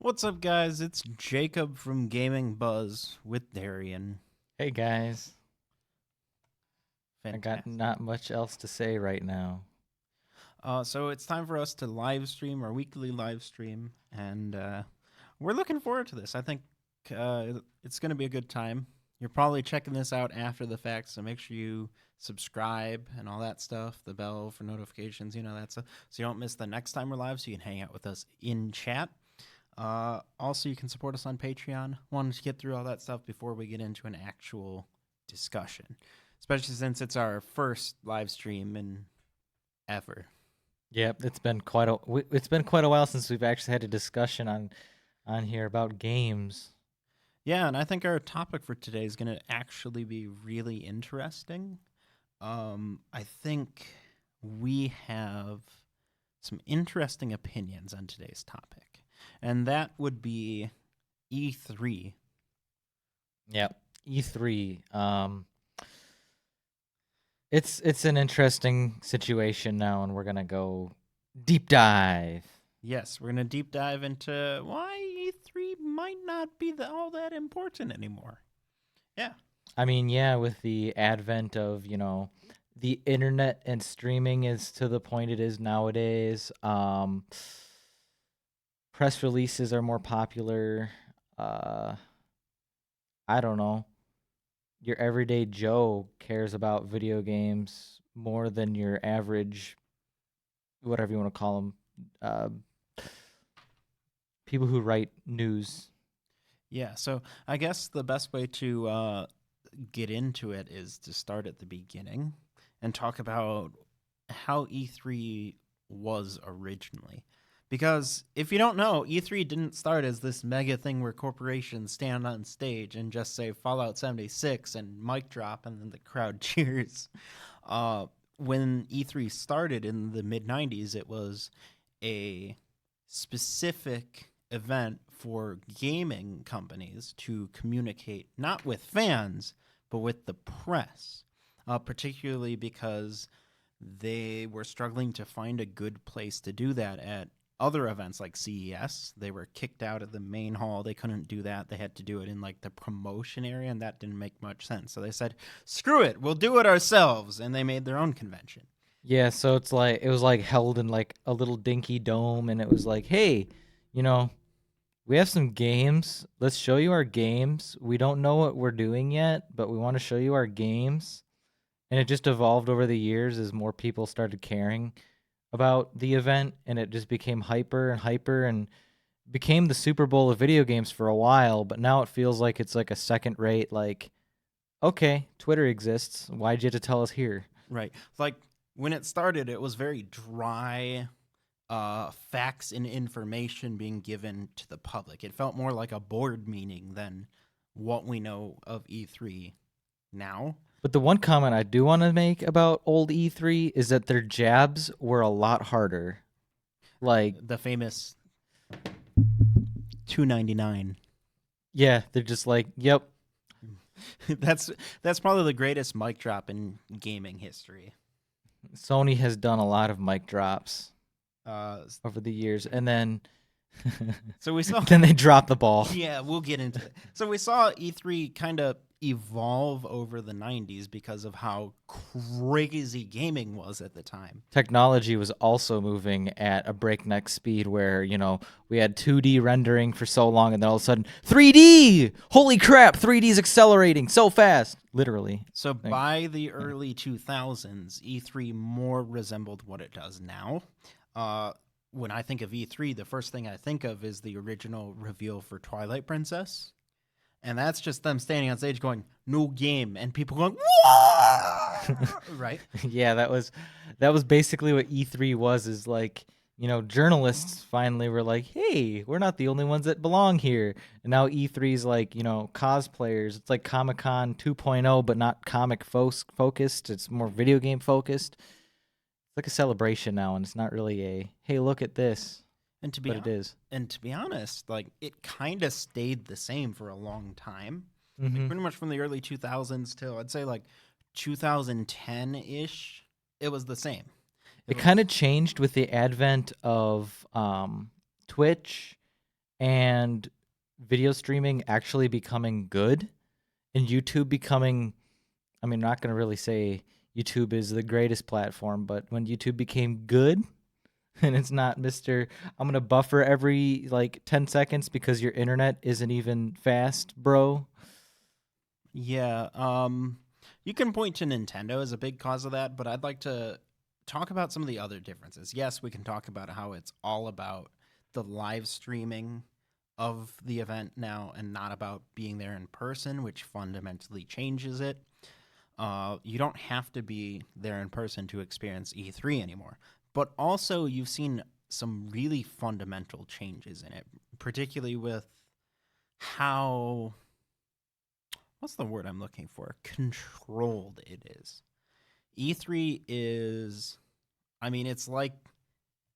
What's up, guys? It's Jacob from Gaming Buzz with Darien. Hey guys, I got Fantastic. not much else to say right now. So it's time for us to live stream our weekly live stream, and we're looking forward to this. I think it's going to be a good time. You're probably checking this out after the fact, so make sure you subscribe and all that stuff, the bell for notifications, that stuff, so you don't miss the next time we're live, so you can hang out with us in chat. Also, you can support us on Patreon. Wanted to get through all that stuff before we get into an actual discussion, especially since it's our first live stream in ever. Yep, it's been quite a while since we've actually had a discussion on here about games. Yeah, and I think our topic for today is going to actually be really interesting. I think we have some interesting opinions on today's topic, and that would be E3. Yep, E3. It's an interesting situation now, and we're gonna go deep dive. Yes, we're going to deep dive into why E3 might not be all that important anymore. Yeah. I mean, yeah, with the advent of the internet and streaming is to the point it is nowadays. Press releases are more popular. Uh, I don't know. Your everyday Joe cares about video games more than your average, whatever you want to call them, uh, people who write news. Yeah, so I guess the best way to get into it is to start at the beginning and talk about how E3 was originally. Because if you don't know, E3 didn't start as this mega thing where corporations stand on stage and just say Fallout 76 and mic drop and then the crowd cheers. When E3 started in the mid 90s, it was a specific event for gaming companies to communicate not with fans, but with the press, particularly because they were struggling to find a good place to do that at other events like CES. They were kicked out of the main hall. They couldn't do that. They had to do it in like the promotion area, and that didn't make much sense. So they said, screw it, we'll do it ourselves. And they made their own convention. Yeah, so it was like held in like a little dinky dome, and it was like, hey, you know, we have some games. Let's show you our games. We don't know what we're doing yet, but we want to show you our games. And it just evolved over the years as more people started caring about the event, and it just became hyper and hyper and became the Super Bowl of video games for a while, but now it feels like it's like a second rate, like, okay, Twitter exists. Why'd you have to tell us here? Right. Like when it started, it was very dry facts and information being given to the public. It felt more like a board meeting than what we know of E3 now. But the one comment I do want to make about old E3 is that their jabs were a lot harder. Like, The famous 299. yeah, they're just like, yep. That's probably the greatest mic drop in gaming history. Sony has done a lot of mic drops Uh, over the years, and then so we saw then they drop the ball. Yeah, we'll get into it. So we saw E3 kind of evolve over the 90s because of how crazy gaming was at the time. Technology was also moving at a breakneck speed where, we had 2D rendering for so long, and then all of a sudden 3D. Holy crap, 3D is accelerating so fast, literally. So by the early 2000s, E3 more resembled what it does now. When I think of E3, the first thing I think of is the original reveal for Twilight Princess. And that's just them standing on stage going, "No game," and people going, "Whoa!" Right? Yeah, that was basically what E3 was, is like, journalists finally were like, "Hey, we're not the only ones that belong here." And now E3's like, cosplayers. It's like Comic-Con 2.0, but not comic focused. It's more video game focused. It's like a celebration now, and it's not really a, "Hey, look at this." And to be But it is. and to be honest, like it kind of stayed the same for a long time. Like Mm-hmm. pretty much from the early 2000s till I'd say like 2010-ish, it was the same. It kind of changed with the advent of Twitch and video streaming actually becoming good, and YouTube becoming, I mean, I'm not going to really say YouTube is the greatest platform, but when YouTube became good, and it's not Mr. I'm going to buffer every like 10 seconds because your internet isn't even fast, bro. Yeah, you can point to Nintendo as a big cause of that, but I'd like to talk about some of the other differences. Yes, we can talk about how it's all about the live streaming of the event now and not about being there in person, which fundamentally changes it. You don't have to be there in person to experience E3 anymore. But also, you've seen some really fundamental changes in it, particularly with how, what's the word I'm looking for? Controlled it is. E3 is, I mean, it's like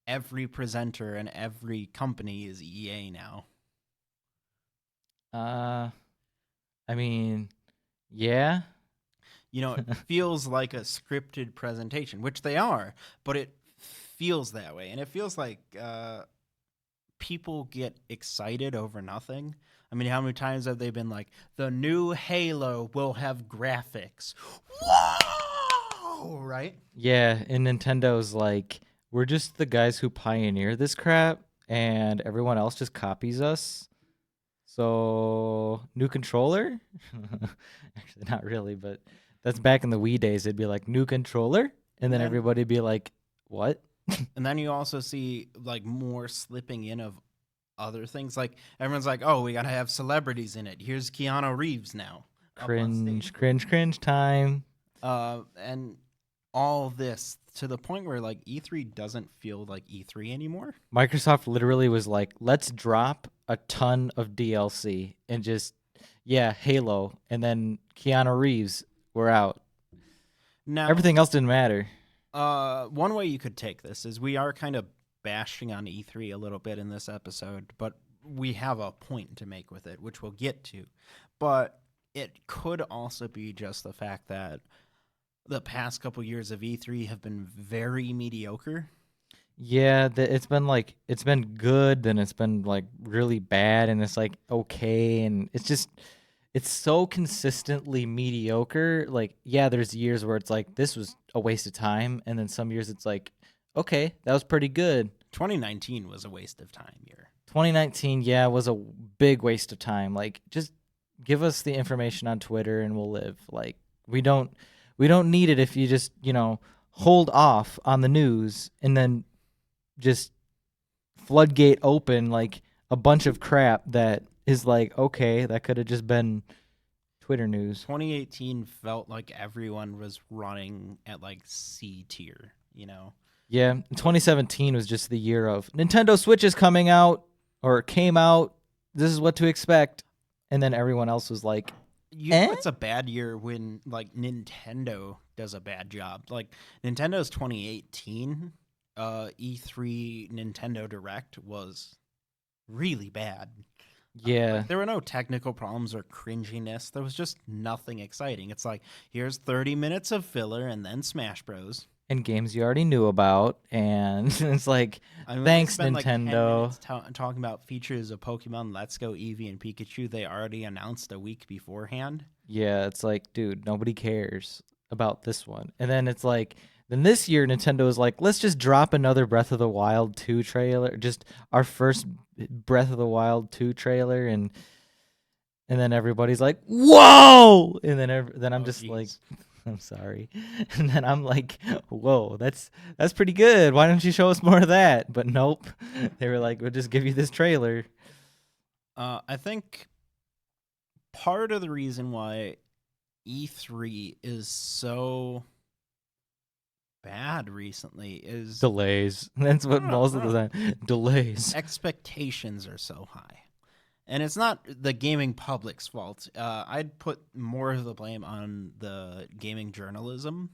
every presenter and every company is EA now. Uh, I mean, yeah. It feels like a scripted presentation, which they are, but it feels that way. And it feels like people get excited over nothing. I mean, how many times have they been like, the new Halo will have graphics? Whoa! Right? Yeah, and Nintendo's like, we're just the guys who pioneer this crap, and everyone else just copies us. So, new controller? Actually, not really, but that's back in the Wii days. It'd be like, new controller? And then then everybody'd be like, what? and then you also see like more slipping in of other things. Like everyone's like, oh, we gotta have celebrities in it. Here's Keanu Reeves now up on Cringe, stage. cringe, cringe time. And all this to the point where like E3 doesn't feel like E3 anymore. Microsoft literally was like, let's drop a ton of DLC and just, yeah, Halo. And then Keanu Reeves, we're out. Now, Everything else didn't matter. one way you could take this is we are kind of bashing on E3 a little bit in this episode, but we have a point to make with it, which we'll get to. But it could also be just the fact that the past couple years of E3 have been very mediocre. Yeah, it's been good, then it's been like really bad, and it's like okay, and it's so consistently mediocre. Like, yeah, there's years where it's like this was a waste of time, and then some years it's like, okay, that was pretty good. 2019 was a waste of time year. 2019, yeah, was a big waste of time. Like, just give us the information on Twitter and we'll live. Like, we don't need it if you just, hold off on the news and then just floodgate open like a bunch of crap that is like, okay, that could have just been Twitter news. 2018 felt like everyone was running at like C tier, Yeah, 2017 was just the year of Nintendo Switch is coming out or came out. This is what to expect. And then everyone else was like, It's a bad year when like Nintendo does a bad job. Like Nintendo's 2018 E3 Nintendo Direct was really bad. Yeah. There were no technical problems or cringiness. There was just nothing exciting. It's like, here's 30 minutes of filler and then Smash Bros. And games you already knew about. And it's like, I mean, thanks, spent like 10 Nintendo. minutes talking about features of Pokemon Let's Go Eevee and Pikachu they already announced a week beforehand. Yeah, it's like, dude, nobody cares about this one. And then it's like, then this year Nintendo is like, let's just drop another Breath of the Wild 2 trailer, just our first Breath of the Wild 2 trailer, and then everybody's like, whoa! And then I'm just like, I'm sorry. And then I'm like, whoa, that's pretty good. Why don't you show us more of that? But nope. They were like, we'll just give you this trailer. I think part of the reason why E3 is so bad recently is Delays. That's what most of the time. Delays. expectations are so high. And it's not the gaming public's fault. I'd put more of the blame on the gaming journalism.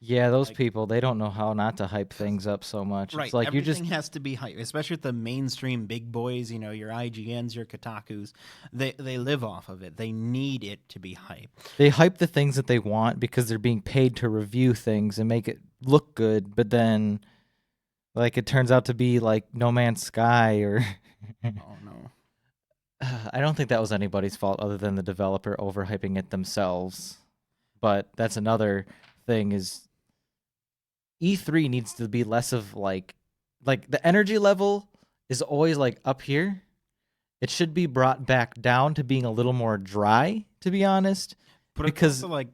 Yeah, those people, they don't know how not to hype things up so much. Right, It's like everything has to be hype, especially with the mainstream big boys. Your IGNs, your Kotakus. They live off of it. They need it to be hype. they hype the things that they want because they're being paid to review things and make it look good, but then it turns out to be like No Man's Sky or Oh no. I don't think that was anybody's fault other than the developer overhyping it themselves. But that's another thing is E3 needs to be less of like the energy level is always like up here. It should be brought back down to being a little more dry, to be honest, But it's because also like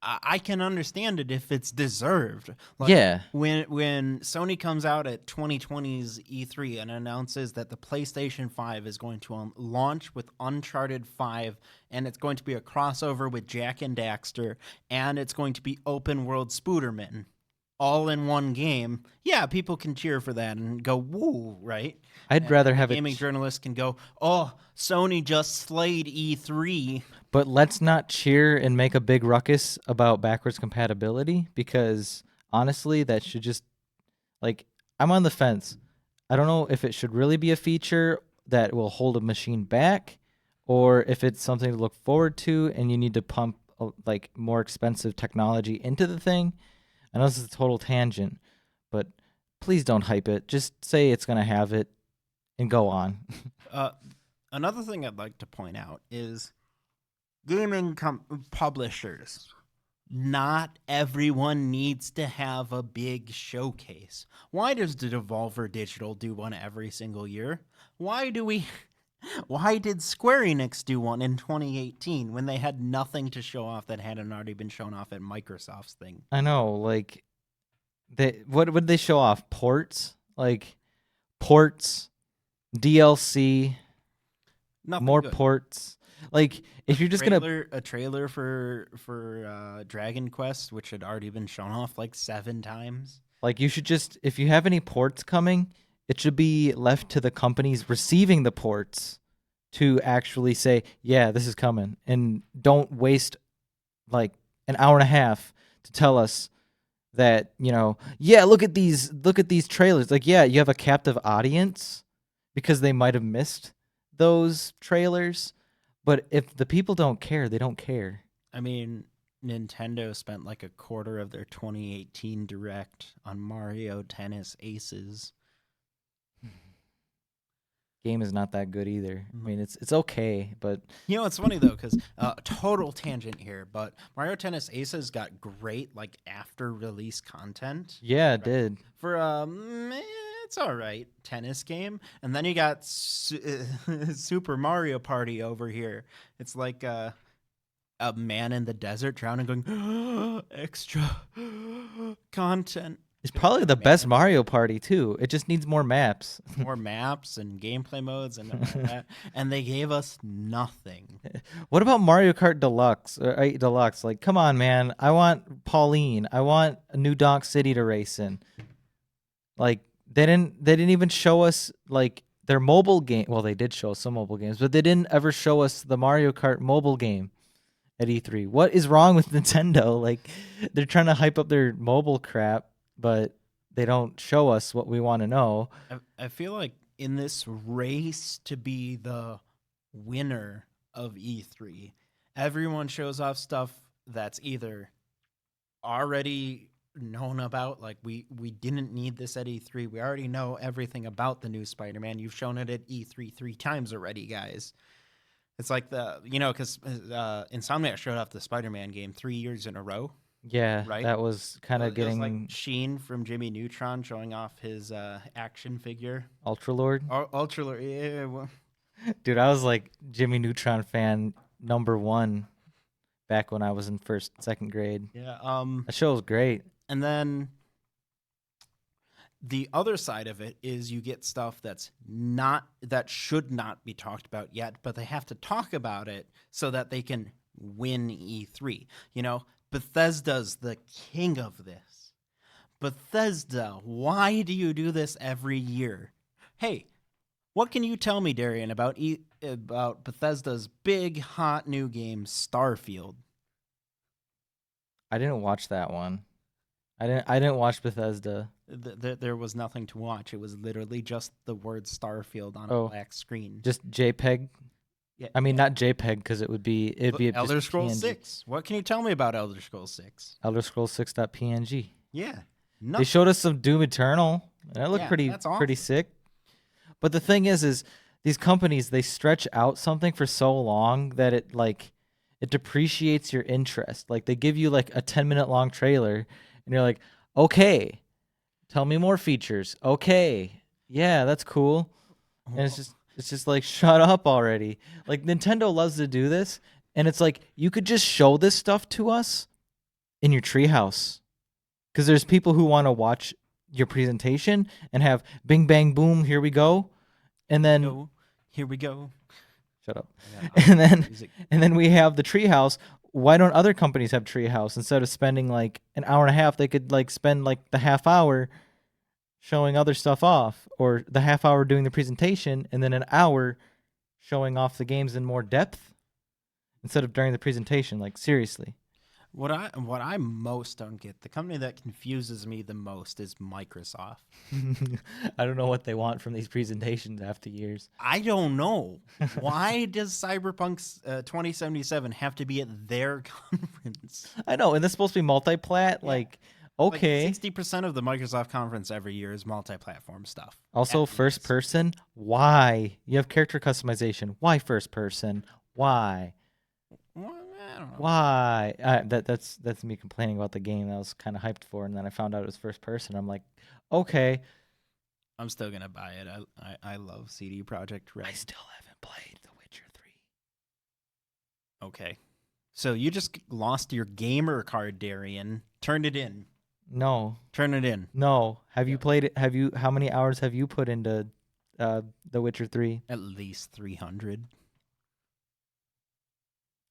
I can understand it if it's deserved. Like yeah, when Sony comes out at 2020's E3 and announces that the PlayStation 5 is going to launch with Uncharted 5 and it's going to be a crossover with Jack and Daxter and it's going to be open world Spooderman all in one game. Yeah, people can cheer for that and go woo, right? I'd rather And the have gaming journalists can go, "Oh, Sony just slayed E3." but let's not cheer and make a big ruckus about backwards compatibility because honestly, that should just like I'm on the fence. I don't know if it should really be a feature that will hold a machine back or if it's something to look forward to and you need to pump like more expensive technology into the thing. I know this is a total tangent, but please don't hype it. Just say it's going to have it and go on. Uh, Another thing I'd like to point out is publishers. Not everyone needs to have a big showcase. Why does the Devolver Digital do one every single year? Why do we why did Square Enix do one in 2018 when they had nothing to show off that hadn't already been shown off at Microsoft's thing? I know, like what would they show off? Ports? Like ports, DLC, Nothing more good. ports. Like if you're just going to A trailer for Dragon Quest, which had already been shown off like 7 times. like you should just if you have any ports coming, it should be left to the companies receiving the ports to actually say, "Yeah, this is coming." And don't waste like an hour and a half to tell us that, yeah, look at these trailers. Like, yeah, you have a captive audience because they might have missed those trailers, but if the people don't care, they don't care. I mean, Nintendo spent like a quarter of their 2018 direct on Mario Tennis Aces. Game is not that good either. I mean, it's okay, but You know, it's funny though, because total tangent here, but Mario Tennis Aces got great like after release content yeah, it did. for it's all right tennis game, and then you got Super Mario Party over here. It's like a man in the desert drowning, going extra content. It's probably the best Mario Party too. It just needs more maps. More maps and gameplay modes and all that, and they gave us nothing. What about Mario Kart Deluxe? Deluxe, like, come on, man! I want Pauline. I want a New Donk City to race in. Like, they didn't even show us like their mobile game. Well, they did show us some mobile games, but they didn't ever show us the Mario Kart mobile game at E3. What is wrong with Nintendo? Like, they're trying to hype up their mobile crap, but they don't show us what we want to know. I feel like in this race to be the winner of E3, everyone shows off stuff that's either already known about, like we didn't need this at E3. We already know everything about the new Spider-Man. You've shown it at E3 3 times already, guys. It's like because Insomniac showed off the Spider-Man game 3 years in a row. Yeah, Right? that was kind of It was getting like Sheen from Jimmy Neutron showing off his action figure. Ultra Lord. Ultra, yeah. Well, Dude, I was like Jimmy Neutron fan #1 back when I was in second grade. yeah. That show was great. And then the other side of it is you get stuff that should not be talked about yet, but they have to talk about it so that they can win E3. Bethesda's the king of this. Bethesda, why do you do this every year? Hey, what can you tell me, Darien, about Bethesda's big hot new game, Starfield? I didn't watch that one. I didn't watch Bethesda. There was nothing to watch. It was literally just the word Starfield on a Oh. black screen. Just JPEG. Yeah, I mean, not JPEG because it'd be Elder just Scrolls PNG. 6. What can you tell me about Elder Scrolls 6? Elder Scrolls 6.png. Yeah, They nothing. showed us some Doom Eternal. And that looked Yeah, pretty that's awesome. pretty sick. But the thing is these companies, they stretch out something for so long that it depreciates your interest. Like they give you like a 10-minute long trailer and you're like, "Okay, tell me more features." "Okay. Yeah, that's cool." And Well, it's just like, "Shut up already." Like Nintendo loves to do this, and it's like, "You could just show this stuff to us in your treehouse." Cuz there's people who want to watch your presentation and have bing bang boom, here we go. And here we then go. Here we go. shut up. I got And opera then music. we have the treehouse. Why don't other companies have treehouse? Instead of spending like an hour and a half, they could like spend like the half hour showing other stuff off, or the half hour doing the presentation, and then an hour showing off the games in more depth instead of during the presentation. Like seriously. What I most don't get, the company that confuses me the most is Microsoft. I don't know what they want from these presentations after years. I don't know. Why does Cyberpunk 2077 have to be at their conference? I know, and this is supposed to be multi-plat. Yeah. Like, Like okay. 60% of the Microsoft conference every year is multi-platform stuff. Also, At first least. person. Why? You have character customization. Why first person? Why? Well, I don't know. Why? That's me complaining about the game that I was kind of hyped for, and then I found out it was first person. I'm like, okay. I'm still gonna buy it. I love CD Projekt Red. I still haven't played The Witcher 3. Okay. So you just lost your gamer card, Darien. Turn it in. No, Turn it in. no. Have you Yeah. played it? Have you? How many hours have you put into The Witcher 3? At least 300.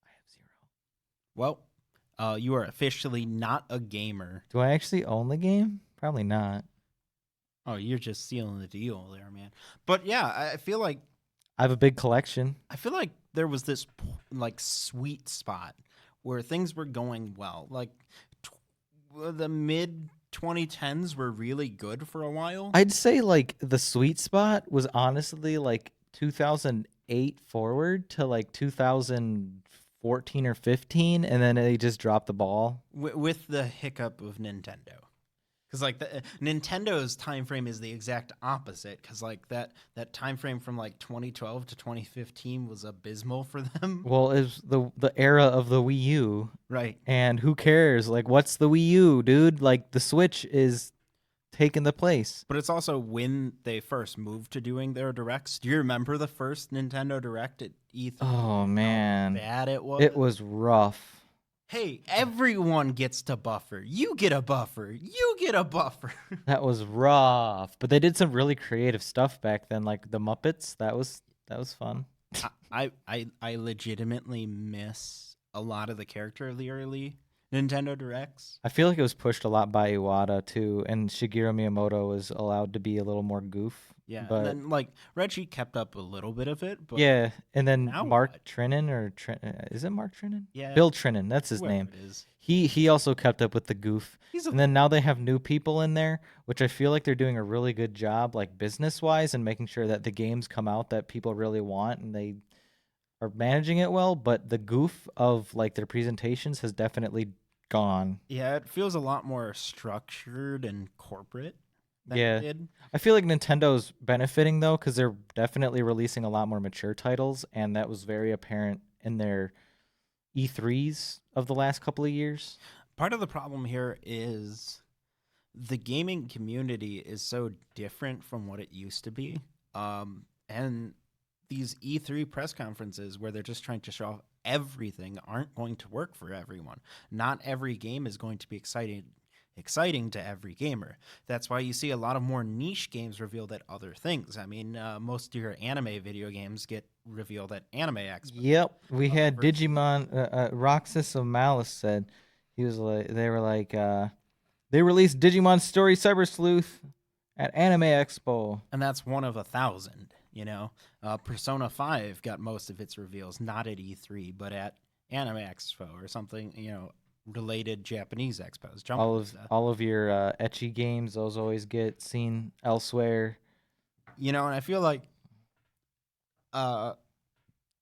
I have 0. Well, you are officially not a gamer. Do I actually own the game? Probably not. Oh, you're just sealing the deal there, man. But yeah, I feel like I have a big collection. there was this like sweet spot where things were going well. Like the mid 2010s were really good for a while. I'd say like the sweet spot was honestly like 2008 forward to like 2014 or 15, and then they just dropped the ball. With the hiccup of Nintendo. Because like Nintendo's time frame is the exact opposite. Because like that time frame from like 2012 to 2015 was abysmal for them. Well, it was the era of the Wii U, Right. and who cares? Like, what's the Wii U, dude? Like, the Switch is taking the place. But it's also when they first moved to doing their directs. Do you remember the first Nintendo Direct at E3? Oh man, How bad it was. it was rough. Hey, everyone gets to buffer. You get a buffer. You get a buffer. That was rough. But they did some really creative stuff back then, like the Muppets. That was fun. I legitimately miss a lot of the character of the early Nintendo Directs. I feel like it was pushed a lot by Iwata too, and Shigeru Miyamoto was allowed to be a little more goof. Yeah, but and then like Reggie kept up a little bit of it, but yeah, and then now Mark what? Trinan is it Mark Trinan? Yeah, Bill Trinan, that's his whoever name. it is. He also kept up with the goof. He's a And then now they have new people in there, which I feel like they're doing a really good job, like business wise, and making sure that the games come out that people really want, and they are managing it well. But the goof of like their presentations has definitely gone. yeah, it feels a lot more structured and corporate than Yeah. it did. I feel like Nintendo's benefiting though, because they're definitely releasing a lot more mature titles, and that was very apparent in their E3s of the last couple of years. Part of the problem here is the gaming community is so different from what it used to be. And these E3 press conferences where they're just trying to show off everything aren't going to work for everyone. Not every game is going to be exciting to every gamer. That's why you see a lot of more niche games revealed at other things. I mean, most of your anime video games get revealed at Anime Expo. Yep, we had versus- Digimon. Roxas of Malice said he was like they were like they released Digimon Story Cyber Sleuth at Anime Expo. And that's one of 1,000, you know. Persona 5 got most of its reveals not at E3, but at Anime Expo or something, you know, related Japanese expos. All of your ecchi games, those always get seen elsewhere. You know, and I feel like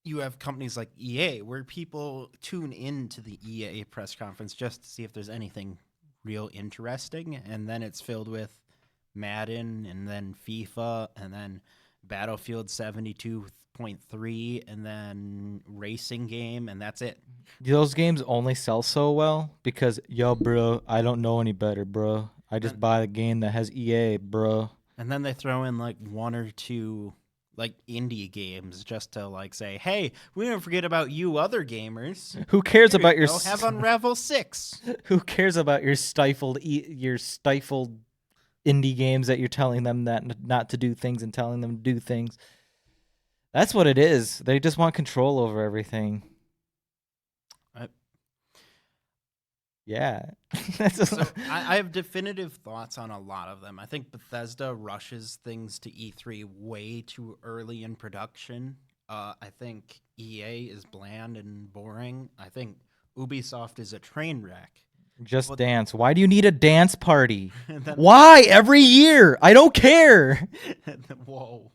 you have companies like EA where people tune into the EA press conference just to see if there's anything real interesting, and then it's filled with Madden and then FIFA and then Battlefield 72.3, and then racing game, and that's it. Those games only sell so well because, yo, bro, I don't know any better, bro. I just And, buy the game that has EA, bro. and then they throw in like one or two like indie games just to like say, hey, we didn't forget about you other gamers. Who cares Here about you your go, have Unravel 6. Who cares about your stifled indie games that you're telling them that not to do things and telling them to do things? That's what it is. They just want control over everything. I, Yeah. So I have definitive thoughts on a lot of them. I think Bethesda rushes things to E3 way too early in production. I think EA is bland and boring. I think Ubisoft is a train wreck. Just But- Dance. Why do you need a dance party? And then, Why every year? I don't care. whoa.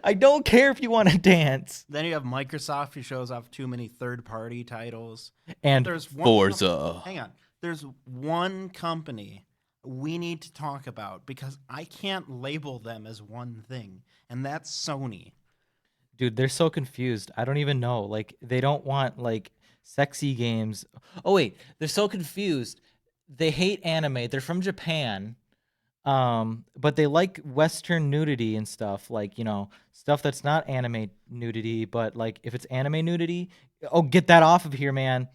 I don't care if you want to dance. Then you have Microsoft who shows off too many third-party titles. And There's one Forza. Hang on. There's one company we need to talk about because I can't label them as one thing, and that's Sony. Dude, they're so confused. I don't even know. Like, they don't want, like, sexy games. Oh, wait. They're so confused. They hate anime. They're from Japan. But they like Western nudity and stuff. Like, you know, stuff that's not anime nudity. But, like, if it's anime nudity, oh, get that off of here, man.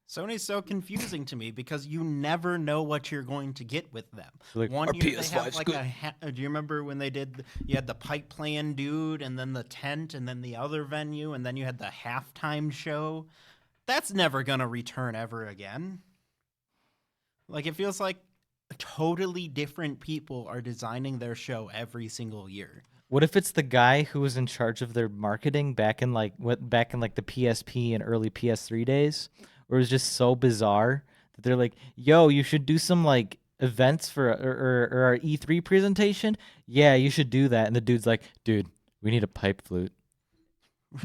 Sony's so confusing to me because you never know what you're going to get with them. Like, One our year they PS5 have is like good. do you remember when they did? You had the pipe playing dude, and then the tent, and then the other venue, and then you had the halftime show. That's never gonna return ever again. Like it feels like totally different people are designing their show every single year. What if it's the guy who was in charge of their marketing back in like the PSP and early PS3 days, where it was just so bizarre that they're like, "Yo, you should do some like events for or our E3 presentation. Yeah, you should do that." And the dude's like, "Dude, we need a pipe flute."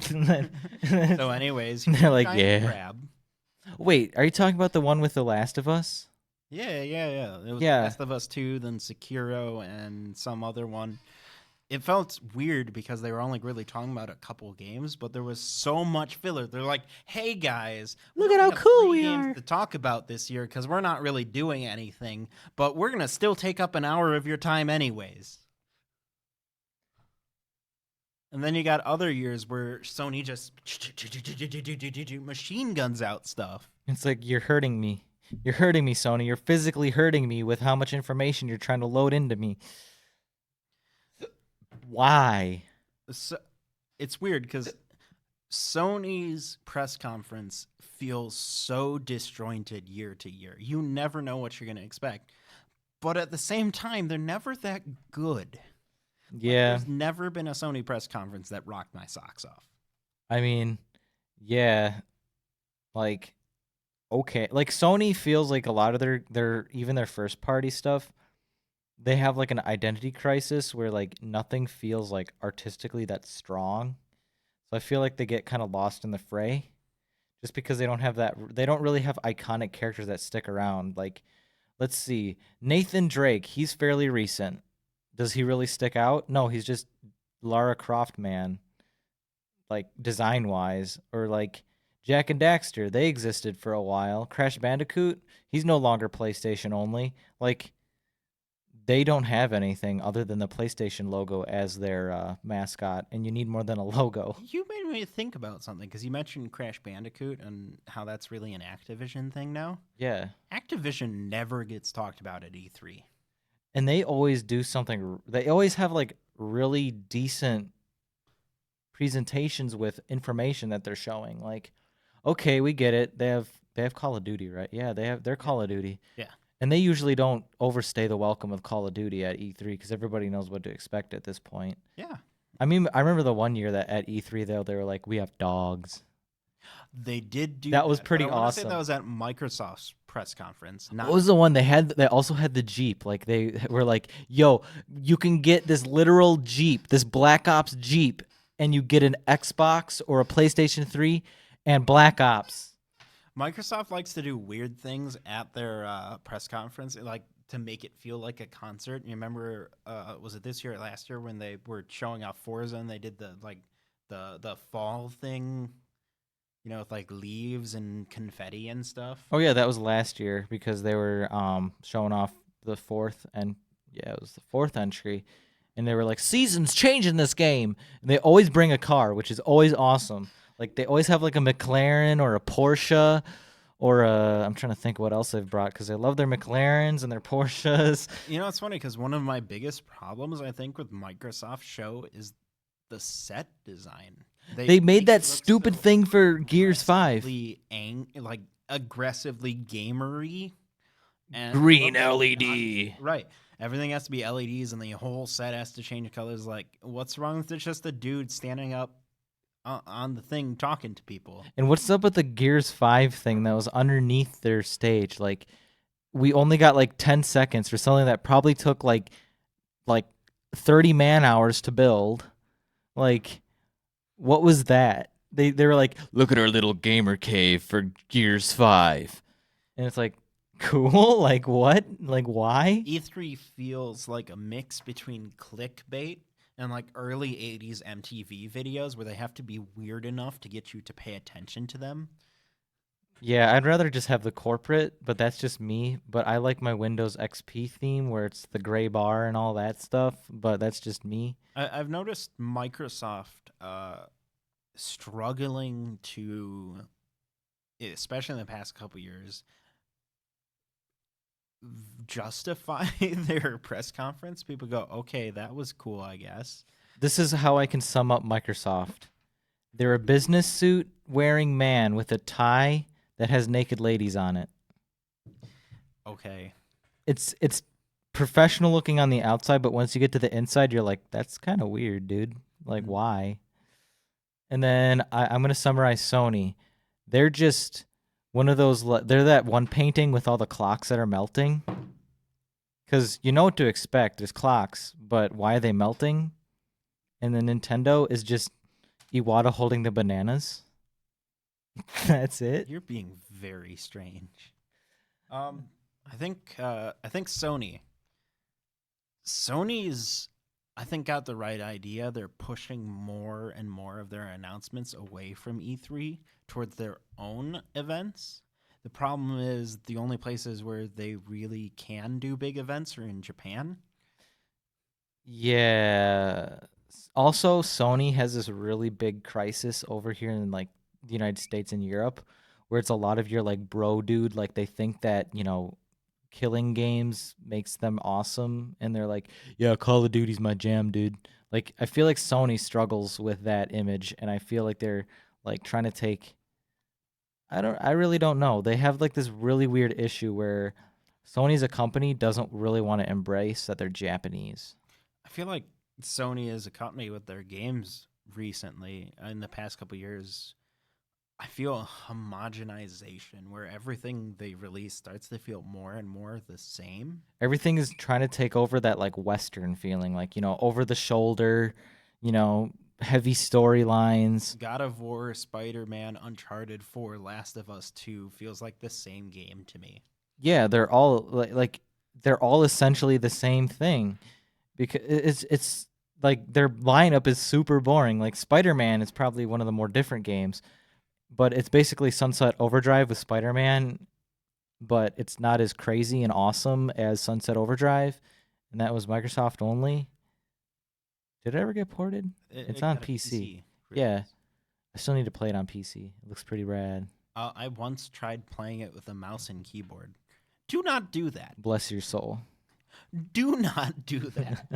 So, anyways, they're like, giant "Yeah." crab. Wait, are you talking about the one with The Last of Us? Yeah. It was Yeah. Last of Us 2, then Sekiro, and some other one. It felt weird because they were only really talking about a couple games, but there was so much filler. They're like, "Hey guys, Look we at only how have cool 3 we games are." to talk about this year because we're not really doing anything, but we're gonna still take up an hour of your time anyways." And then you got other years where Sony just machine guns out stuff. It's like, you're hurting me. You're hurting me, Sony. You're physically hurting me with how much information you're trying to load into me. Why? So, it's weird because Sony's press conference feels so disjointed year to year. You never know what you're going to expect. But at the same time, they're never that good. Yeah. There's never been a Sony press conference that rocked my socks off. I mean, yeah. Like, okay. Like, Sony feels like a lot of their even their first party stuff, they have like an identity crisis where like nothing feels like artistically that strong. So I feel like they get kind of lost in the fray just because they don't really have iconic characters that stick around. Like, let's see. Nathan Drake, he's fairly recent. Does he really stick out? No, he's just Lara Croft man, like design wise. Or like Jack and Daxter, they existed for a while. Crash Bandicoot, he's no longer PlayStation only. Like, they don't have anything other than the PlayStation logo as their mascot, and you need more than a logo. You made me think about something because you mentioned Crash Bandicoot and how that's really an Activision thing now. Yeah. Activision never gets talked about at E3. And they always do something. They always have like really decent presentations with information that they're showing. Like, okay, we get it. They have Call of Duty, right? Yeah, they have their Call of Duty. Yeah. And they usually don't overstay the welcome of Call of Duty at E3 because everybody knows what to expect at this point. Yeah. I mean, I remember the one year that at E3 though they were like, "We have dogs." They did do That was but pretty I wanna say awesome. that was at Microsoft's press conference. Not What was the one they had? They also had the Jeep. Like, they were like, "Yo, you can get this literal Jeep, this Black Ops Jeep, and you get an Xbox or a PlayStation 3 and Black Ops." Microsoft likes to do weird things at their press conference. Like to make it feel like a concert. You remember, was it this year or last year when they were showing off Forza and they did the fall thing, with like leaves and confetti and stuff. Oh yeah, that was last year because they were showing off the fourth and yeah, it was the fourth entry, and they were like seasons change in this game, and they always bring a car, which is always awesome. Like they always have like a McLaren or a Porsche or a I'm trying to think what else they've brought because they love their McLarens and their Porsches. It's funny because one of my biggest problems I think with Microsoft Show is the set design. They made make that it look stupid so thing for Gears 5. like aggressively gamery and Green not LED. right. Everything has to be LEDs, and the whole set has to change colors. Like, what's wrong with just a dude standing up on the thing talking to people? And what's up with the Gears 5 thing that was underneath their stage? Like we only got like 10 seconds for something that probably took like 30 man hours to build. Like what was that? They were like, "Look at our little gamer cave for Gears 5." And it's like, "Cool? Like what? Like why?" E3 feels like a mix between clickbait and like early 80s MTV videos where they have to be weird enough to get you to pay attention to them. Yeah, I'd rather just have the corporate, but that's just me. But I like my Windows XP theme where it's the gray bar and all that stuff, but that's just me. I've noticed Microsoft struggling to, especially in the past couple years, justify their press conference. People go, okay, that was cool, I guess. This is how I can sum up Microsoft. They're a business suit wearing man with a tie that has naked ladies on it. Okay. It's professional looking on the outside, but once you get to the inside, you're like, that's kind of weird, dude. Like, why? And then I'm gonna summarize Sony. They're just one of those. They're that one painting with all the clocks that are melting. Because you know what to expect. There's clocks, but why are they melting? And then Nintendo is just Iwata holding the bananas. That's it. You're being very strange. I think Sony's I think got the right idea. They're pushing more and more of their announcements away from E3 towards their own events. The problem is the only places where they really can do big events are in Japan. Yeah. Also, Sony has this really big crisis over here in like the United States and Europe, where it's a lot of your like bro dude, like they think that, killing games makes them awesome and they're like, "Yeah, Call of Duty's my jam, dude." Like I feel like Sony struggles with that image and I feel like they're like trying to take I really don't know. They have like this really weird issue where Sony as a company doesn't really want to embrace that they're Japanese. I feel like Sony as a company with their games recently in the past couple years, I feel a homogenization where everything they release starts to feel more and more the same. Everything is trying to take over that like Western feeling, like, over the shoulder, you know, heavy storylines. God of War, Spider Man, Uncharted 4, Last of Us 2 feels like the same game to me. Yeah, they're all like they're all essentially the same thing because it's like their lineup is super boring. Like Spider-Man is probably one of the more different games, but it's basically Sunset Overdrive with Spider-Man, but it's not as crazy and awesome as Sunset Overdrive, and that was Microsoft only. Did it ever get ported? It's It on got a PC. release. Yeah, I still need to play it on PC. It looks pretty rad. I once tried playing it with a mouse and keyboard. Do not do that. Bless your soul. Do not do that.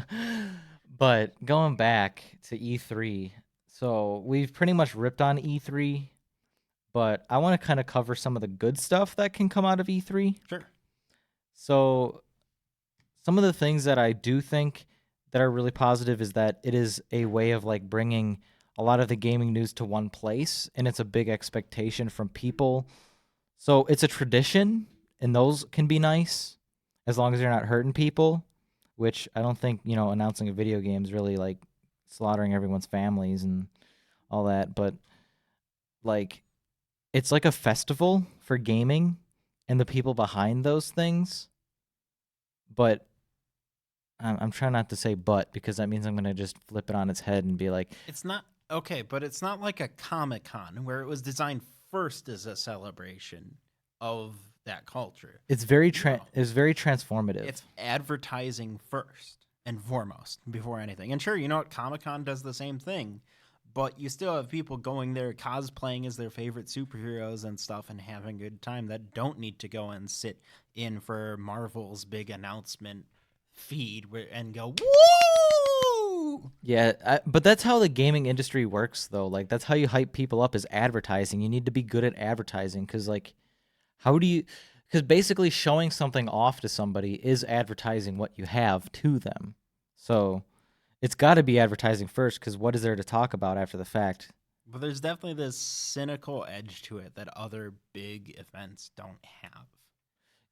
But going back to E3, so we've pretty much ripped on E3, but I want to kind of cover some of the good stuff that can come out of E3. Sure. So some of the things that I do think that are really positive is that it is a way of like bringing a lot of the gaming news to one place, and it's a big expectation from people. So it's a tradition, and those can be nice as long as you're not hurting people, which I don't think, announcing a video game is really like slaughtering everyone's families and all that, but like it's like a festival for gaming and the people behind those things. But I'm trying not to say but because that means I'm gonna just flip it on its head and be like, It's not okay, but it's not like a Comic Con where it was designed first as a celebration of that culture. No, it's very transformative. it's advertising first and foremost before anything. And sure, you know what? Comic Con does the same thing, but you still have people going there cosplaying as their favorite superheroes and stuff and having a good time that don't need to go and sit in for Marvel's big announcement feed and go, woo! Yeah, but that's how the gaming industry works, though. Like that's how you hype people up is advertising. You need to be good at advertising because, like, how do you? Because basically, showing something off to somebody is advertising what you have to them. So it's got to be advertising first. Because what is there to talk about after the fact? But there's definitely this cynical edge to it that other big events don't have.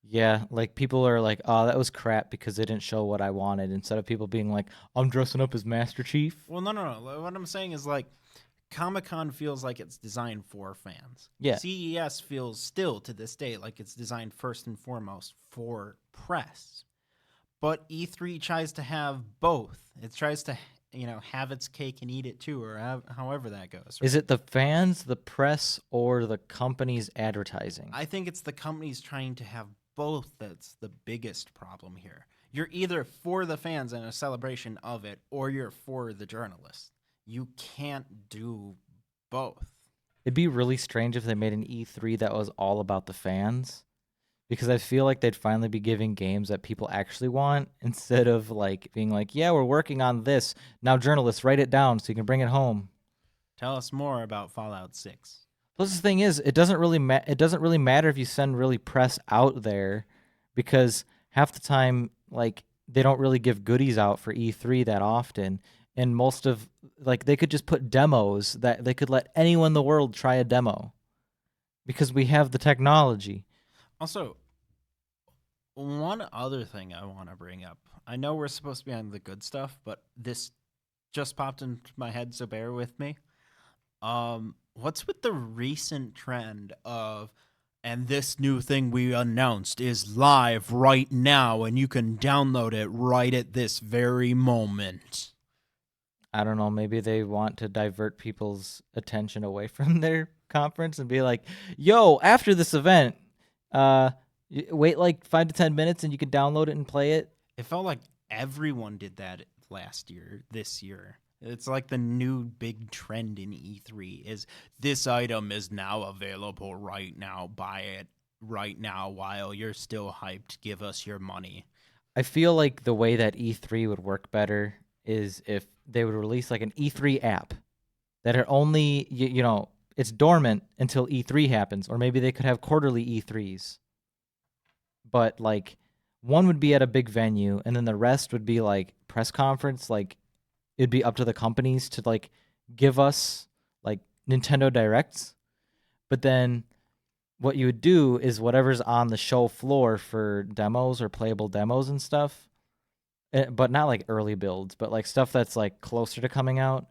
Yeah, like people are like, "Oh, that was crap because they didn't show what I wanted." Instead of people being like, "I'm dressing up as Master Chief." Well, no. What I'm saying is like Comic Con feels like it's designed for fans. Yeah, CES feels still to this day like it's designed first and foremost for press. But E3 tries to have both. It tries to, have its cake and eat it too, or however that goes. is Right? it the fans, the press, or the company's advertising? I think it's the companies trying to have both that's the biggest problem here. You're either for the fans and a celebration of it, or you're for the journalists. You can't do both. It'd be really strange if they made an E3 that was all about the fans because I feel like they'd finally be giving games that people actually want instead of like being like, "Yeah, we're working on this. Now journalists write it down so you can bring it home." Tell us more about Fallout 6. Plus the thing is, it doesn't really matter if you send really press out there because half the time like they don't really give goodies out for E3 that often. And most of like they could just put demos that they could let anyone in the world try a demo because we have the technology. Also, one other thing I want to bring up. I know we're supposed to be on the good stuff, but this just popped into my head, so bear with me. What's with the recent trend of, and this new thing we announced is live right now, and you can download it right at this very moment? I don't know, maybe they want to divert people's attention away from their conference and be like, "Yo, after this event, uh wait like 5 to 10 minutes and you can download it and play it." It felt like everyone did that last year, this year. It's like the new big trend in E3 is this item is now available right now. Buy it right now while you're still hyped. Give us your money. I feel like the way that E3 would work better is if they would release like an E3 app that are only it's dormant until E3 happens, or maybe they could have quarterly E3s. But like one would be at a big venue and then the rest would be like press conference, like it'd be up to the companies to like give us like Nintendo Directs. But then what you would do is whatever's on the show floor for demos or playable demos and stuff, but not like early builds, but like stuff that's like closer to coming out.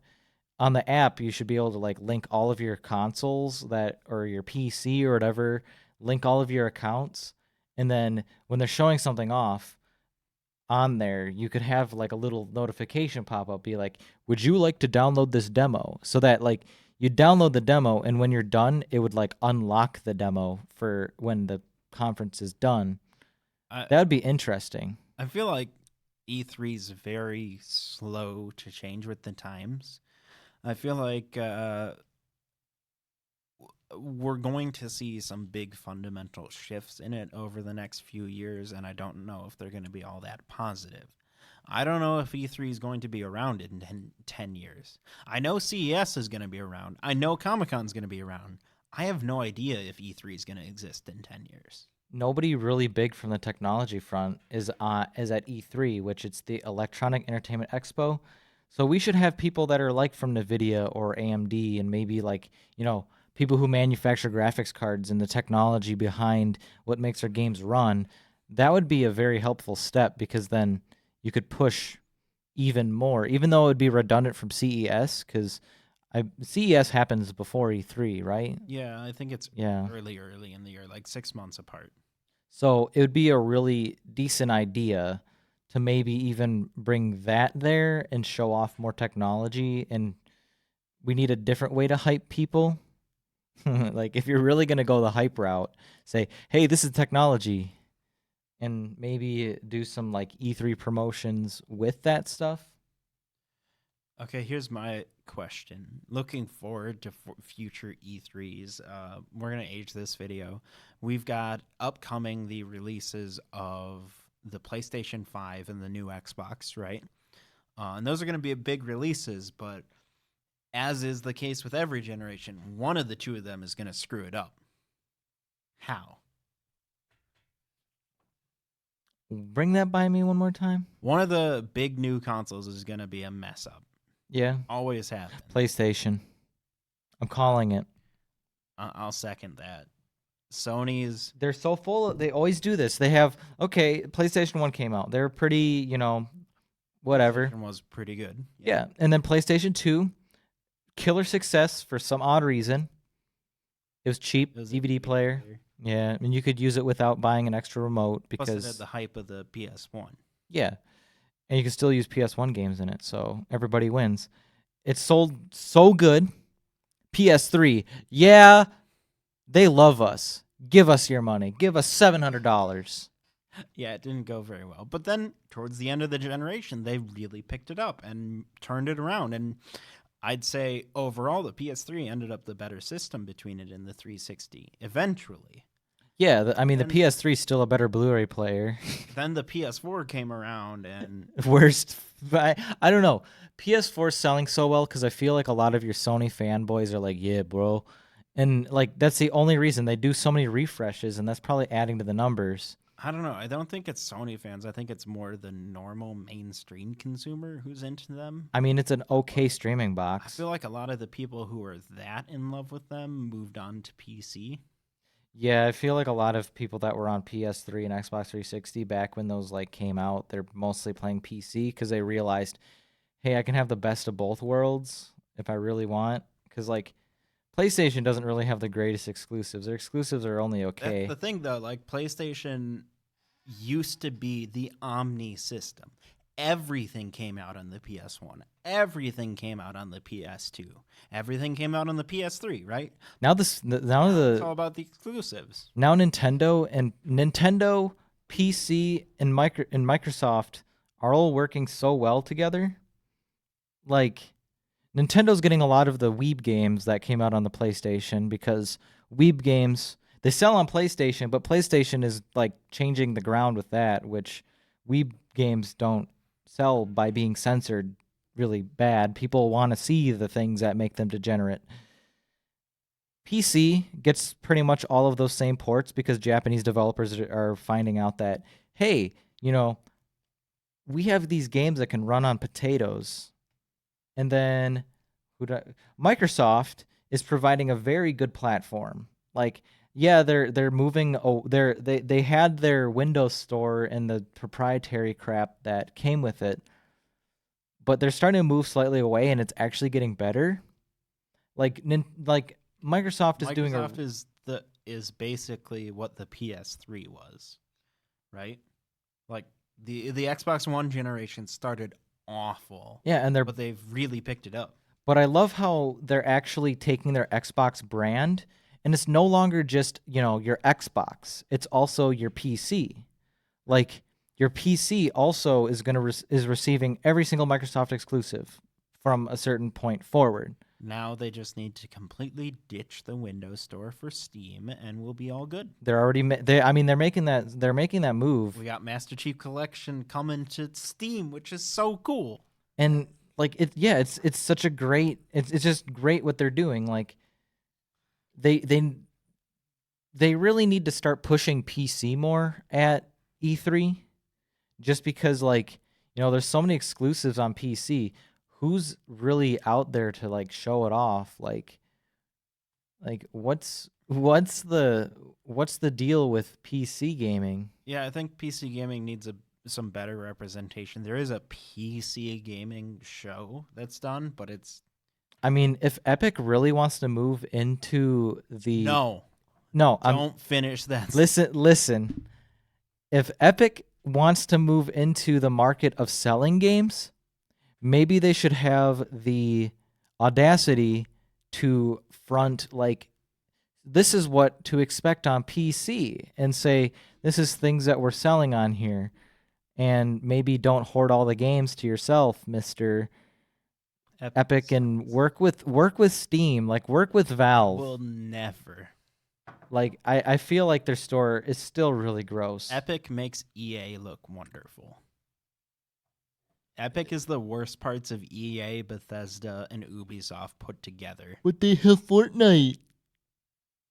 On the app, you should be able to like link all of your consoles that or your PC or whatever, link all of your accounts, and then when they're showing something off on there, you could have like a little notification pop up, be like, "Would you like to download this demo?" So that like you download the demo, and when you're done, it would like unlock the demo for when the conference is done. I That would be interesting. I feel like E3 is very slow to change with the times. I feel like we're going to see some big fundamental shifts in it over the next few years, and I don't know if they're going to be all that positive. I don't know if E3 is going to be around in 10 years. I know CES is going to be around. I know Comic Con is going to be around. I have no idea if E3 is going to exist in 10 years. Nobody really big from the technology front is at E3, which it's the Electronic Entertainment Expo. So we should have people that are like from Nvidia or AMD and maybe like, people who manufacture graphics cards and the technology behind what makes our games run. That would be a very helpful step because then you could push even more, even though it would be redundant from CES because CES happens before E3, right? Yeah, I think it's Yeah. early in the year, like 6 months apart. So it would be a really decent idea to maybe even bring that there and show off more technology. And we need a different way to hype people. Like if you're really going to go the hype route, say, hey, this is technology, and maybe do some like E3 promotions with that stuff. Okay, here's my question. Looking forward to future E3s, we're going to age this video. We've got upcoming the releases of the PlayStation 5 and the new Xbox, right? And those are going to be big releases, but as is the case with every generation, one of the two of them is going to screw it up. How? Bring that by me one more time. One of the big new consoles is going to be a mess up. Yeah. Always have been. PlayStation. I'm calling it. I'll second that. Sony's. They're so full. They always do this. They have, okay, PlayStation 1 came out. They're pretty, whatever. PlayStation was pretty good. Yeah. And then PlayStation 2, killer success for some odd reason. It was cheap, DVD player. Yeah, and you could use it without buying an extra remote because plus it had the hype of the PS1. Yeah, and you can still use PS1 games in it, so everybody wins. It sold so good. PS3, yeah, they love us. Give us your money. Give us $700. Yeah, it didn't go very well. But then towards the end of the generation, they really picked it up and turned it around. And I'd say overall, the PS3 ended up the better system between it and the 360 eventually. Yeah, the PS3 is still a better Blu-ray player. Then the PS4 came around and worst. I don't know. PS4 is selling so well because I feel like a lot of your Sony fanboys are like, yeah, bro. And like that's the only reason they do so many refreshes, and that's probably adding to the numbers. I don't know. I don't think it's Sony fans. I think it's more the normal mainstream consumer who's into them. I mean, it's an okay streaming I box. feel like a lot of the people who are that in love with them moved on to PC. Yeah, I feel like a lot of people that were on PS3 and Xbox 360 back when those like came out, they're mostly playing PC because they realized, hey, I can have the best of both worlds if I really want. Because like PlayStation doesn't really have the greatest exclusives. Their exclusives are only okay. That's the thing, though. Like PlayStation used to be the Omni system. Everything came out on the PS1. Everything came out on the PS2. Everything came out on the PS3, right? It's all about the exclusives. Now Nintendo, PC, and Microsoft are all working so well together. Like Nintendo's getting a lot of the Weeb games that came out on the PlayStation because Weeb games, they sell on PlayStation, but PlayStation is like changing the ground with that, which Weeb games don't sell by being censored really bad. People want to see the things that make them degenerate. PC gets pretty much all of those same ports because Japanese developers are finding out that, hey, we have these games that can run on potatoes. And then Microsoft is providing a very good platform. Like, yeah, they're moving. They had their Windows Store and the proprietary crap that came with it, but they're starting to move slightly away, and it's actually getting better. Like Microsoft is basically what the PS3 was, right? Like the Xbox One generation started awful. Yeah, but they've really picked it up. But I love how they're actually taking their Xbox brand, and it's no longer just, your Xbox. It's also your PC. Like your PC also is is receiving every single Microsoft exclusive from a certain point forward. Now they just need to completely ditch the Windows Store for Steam, and we'll be all good. They're already they're making that move. We got Master Chief Collection coming to Steam, which is so cool. And like it's such a great it's just great what they're doing. Like they really need to start pushing PC more at E3, just because there's so many exclusives on PC. Who's really out there to like show it off? Like what's the deal with PC gaming? Yeah, I think PC gaming needs some better representation. There is a PC gaming show that's done, but it's... I mean, if Epic really wants to move into the... No, don't finish that. Listen. if Epic wants to move into the market of selling games, maybe they should have the audacity to front like this is what to expect on PC and say this is things that we're selling on here, and maybe don't hoard all the games to yourself, Mr. Epic, and work with Steam, like work with Valve. Will never. Like I feel like their store is still really gross. Epic makes EA look wonderful. Epic is the worst parts of EA, Bethesda, and Ubisoft put together. But they have Fortnite,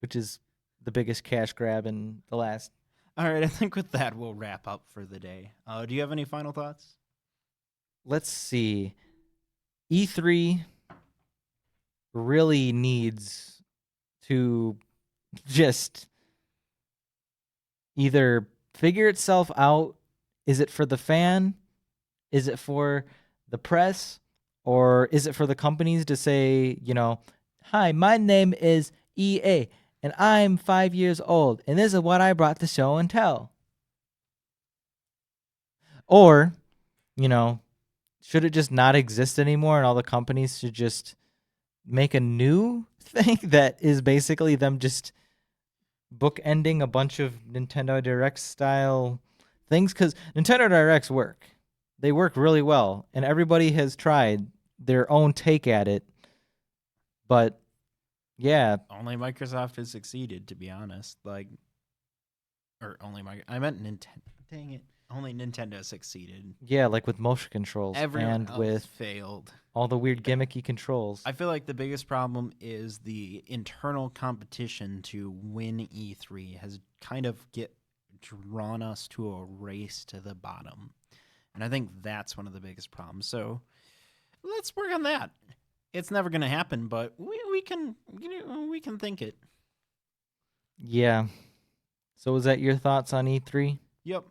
which is the biggest cash grab in the last. All right, I think with that we'll wrap up for the day. Do you have any final thoughts? Let's see. E3 really needs to just either figure itself out. Is it for the fan? Is it for the press? Or is it for the companies to say, hi, my name is EA and I'm 5 years old and this is what I brought to show and tell? Or, should it just not exist anymore and all the companies should just make a new thing that is basically them just bookending a bunch of Nintendo Direct style things? Because Nintendo Directs work. They work really well, and everybody has tried their own take at it. But yeah, only Microsoft has succeeded, to be honest. I meant Nintendo. Dang it. Only Nintendo succeeded. Yeah, like with motion controls. Everyone else with failed. All the weird gimmicky controls. I feel like the biggest problem is the internal competition to win E3 has kind of drawn us to a race to the bottom. And I think that's one of the biggest problems. So let's work on that. It's never going to happen, but we can think it. Yeah. So was that your thoughts on E3? Yep.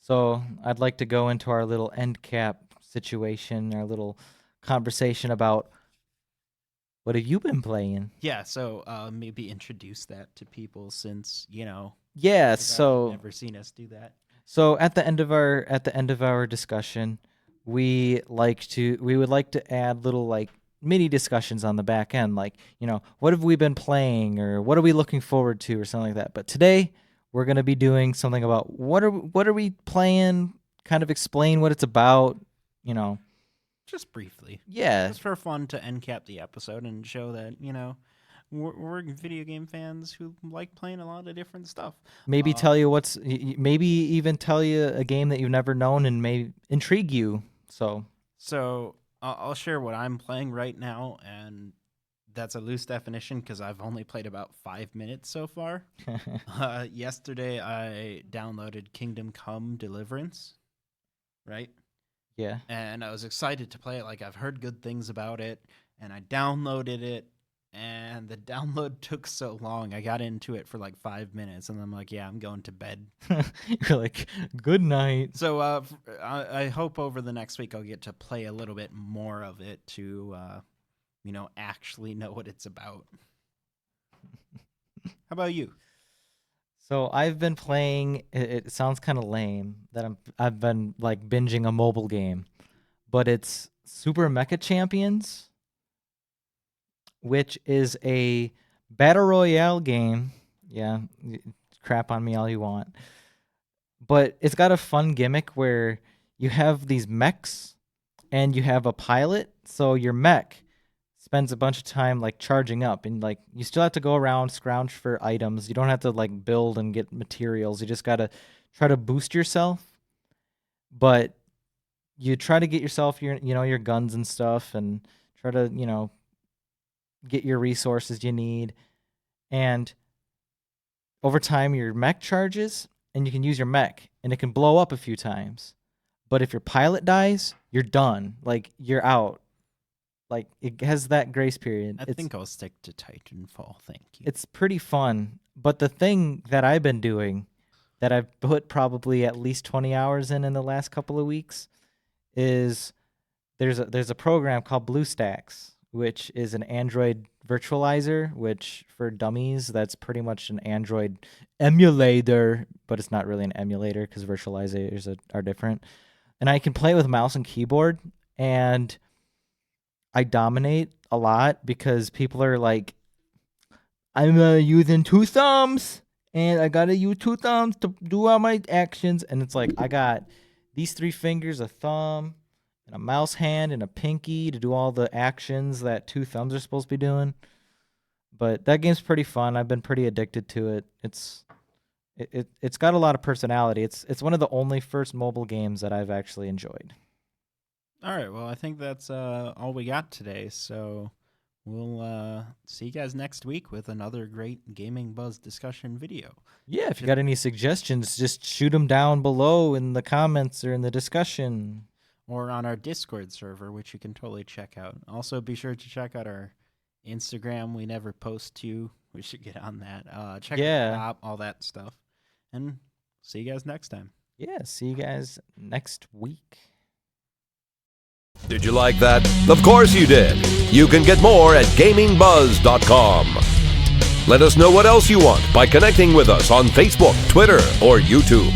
So I'd like to go into our little end cap situation, our little conversation about what have you been playing? Yeah, so maybe introduce that to people since, Yeah, so never seen us do that. So at the end of our discussion, we would like to add little like mini discussions on the back end, like, what have we been playing or what are we looking forward to or something like that. But today we're going to be doing something about what are we playing, kind of explain what it's about, just briefly. Yeah. Just for fun to end cap the episode and show that, we're video game fans who like playing a lot of different stuff. Maybe maybe even tell you a game that you've never known and may intrigue you. So I'll share what I'm playing right now, and that's a loose definition because I've only played about 5 minutes so far. Yesterday I downloaded Kingdom Come Deliverance, right? Yeah. And I was excited to play it. Like, I've heard good things about it, and I downloaded it. And the download took so long. I got into it for like 5 minutes, and I'm like, yeah, I'm going to bed. You're like, good night. So I hope over the next week I'll get to play a little bit more of it to, actually know what it's about. How about you? So I've been playing. It sounds kind of lame that I've been like binging a mobile game, but it's Super Mecha Champions, which is a battle royale game. Yeah, crap on me all you want. But it's got a fun gimmick where you have these mechs and you have a pilot. So your mech spends a bunch of time like charging up, and like you still have to go around scrounge for items. You don't have to like build and get materials. You just got to try to boost yourself. But you try to get yourself your guns and stuff, and try to, get your resources you need. And over time your mech charges, and you can use your mech and it can blow up a few times. But if your pilot dies, you're done. Like, you're out. Like, it has that grace period. I think I'll stick to Titanfall. Thank you. It's pretty fun. But the thing that I've been doing, that I've put probably at least 20 hours in the last couple of weeks, is there's a program called BlueStacks, which is an Android virtualizer, which for dummies, that's pretty much an Android emulator, but it's not really an emulator because virtualizers are different. And I can play with mouse and keyboard, and I dominate a lot because people are like, I'm using 2 thumbs, and I gotta use 2 thumbs to do all my actions. And it's like, I got these 3 fingers, a thumb, and a mouse hand, and a pinky to do all the actions that 2 thumbs are supposed to be doing. But that game's pretty fun. I've been pretty addicted to it. It's got a lot of personality. It's one of the only first mobile games that I've actually enjoyed. All right. Well, I think that's all we got today. So we'll see you guys next week with another great Gaming Buzz discussion video. Yeah, if you got any suggestions, just shoot them down below in the comments or in the discussion. Or on our Discord server, which you can totally check out. Also, be sure to check out our Instagram. We never post to. We should get on that. Check out the shop, all that stuff. And see you guys next time. Yeah, see you guys next week. Did you like that? Of course you did. You can get more at GamingBuzz.com. Let us know what else you want by connecting with us on Facebook, Twitter, or YouTube.